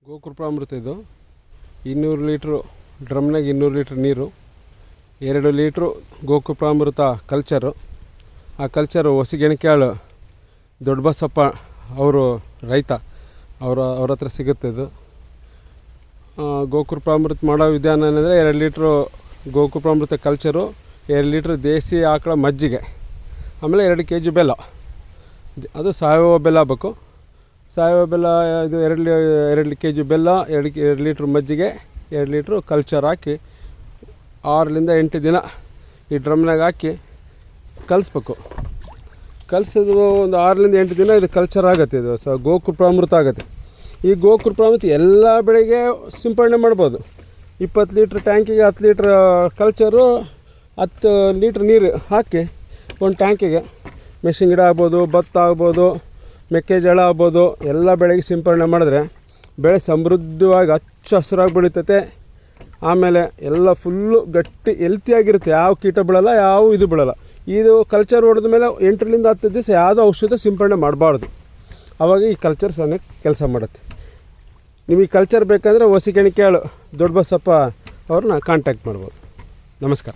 ಗೋಕೃಪಾಮೃತ ಇದು 200 litre ಡ್ರಮ್ನಾಗ 200 litre ನೀರು, 2 litre ಗೋಕೃಪಾಮೃತ culture. ಆ ಕಲ್ಚರು ಹೊಸಗೆಣಕ್ಯಾಳು ದೊಡ್ಡಬಸಪ್ಪ ಅವರು ರೈತ, ಅವ್ರ ಹತ್ರ ಸಿಗುತ್ತೆ ಇದು. ಗೋಕೃಪಾಮೃತ ಮಾಡೋ ವಿಧಾನ ಏನಂದರೆ 2 ಲೀಟ್ರು ಗೋಕೃಪಾಮೃತ ಕಲ್ಚರು, 2 ಲೀಟ್ರ್ ದೇಸಿ ಆಕಳ ಮಜ್ಜಿಗೆ, ಆಮೇಲೆ 2 kg ಬೆಲ್ಲ. ಅದು ಸಾವಯವ ಬೆಲ್ಲ ಆಗಬೇಕು. ಸಾವಯವ ಬೆಲ್ಲ ಇದು 2 kg ಬೆಲ್ಲ, 2 ಲೀಟ್ರ್ ಮಜ್ಜಿಗೆ, 2 ಲೀಟ್ರು ಕಲ್ಚರ್ ಹಾಕಿ 6ರಿಂದ 8 ದಿನ ಈ ಡ್ರಮ್ನಾಗ ಹಾಕಿ ಕಲಿಸ್ಬೇಕು. ಕಲಿಸಿದ್ರು ಒಂದು 6ರಿಂದ 8 ದಿನ ಇದು ಕಲ್ಚರ್ ಆಗುತ್ತೆ. ಇದು ಗೋಕೃಪಾಮೃತ ಆಗುತ್ತೆ. ಈ ಗೋಕೃಪಾಮೃತ ಎಲ್ಲ ಬೆಳೆಗೆ ಸಿಂಪಡಣೆ ಮಾಡ್ಬೋದು. 20 ಲೀಟ್ರ್ ಟ್ಯಾಂಕಿಗೆ 10 ಲೀಟ್ರ್ ಕಲ್ಚರು, 10 ಲೀಟ್ರ್ ನೀರು ಹಾಕಿ ಒಂದು ಟ್ಯಾಂಕಿಗೆ ಮೆಣಸಿನ ಗಿಡ ಆಗ್ಬೋದು, ಭತ್ತ ಆಗ್ಬೋದು, ಮೆಕ್ಕೆಜೋಳ ಆಗ್ಬೋದು, ಎಲ್ಲ ಬೆಳೆಗೆ ಸಿಂಪಡಣೆ ಮಾಡಿದ್ರೆ ಬೆಳೆ ಸಮೃದ್ಧವಾಗಿ ಹಚ್ಚ ಹಸಿರಾಗಿ ಬೆಳೀತೈತೆ. ಆಮೇಲೆ ಎಲ್ಲ ಫುಲ್ಲು ಗಟ್ಟಿ ಹೆಲ್ತಿಯಾಗಿರುತ್ತೆ. ಯಾವ ಕೀಟ ಬೀಳಲ್ಲ, ಯಾವ ಇದು ಬೀಳಲ್ಲ. ಇದು ಕಲ್ಚರ್ ಹೊಡೆದ ಮೇಲೆ 8ರಿಂದ 10 ದಿವಸ ಯಾವುದೋ ಔಷಧ ಸಿಂಪಡಣೆ ಮಾಡಬಾರ್ದು. ಆವಾಗ ಈ ಕಲ್ಚರ್ ಚೆನ್ನಾಗಿ ಕೆಲಸ ಮಾಡುತ್ತೆ. ನಿಮಗೆ ಕಲ್ಚರ್ ಬೇಕಂದರೆ ಹೊಸಗೆಣಕ್ಯಾಳು ದೊಡ್ಡಬಸಪ್ಪ ಅವ್ರನ್ನ ಕಾಂಟ್ಯಾಕ್ಟ್ ಮಾಡ್ಬೋದು. ನಮಸ್ಕಾರ.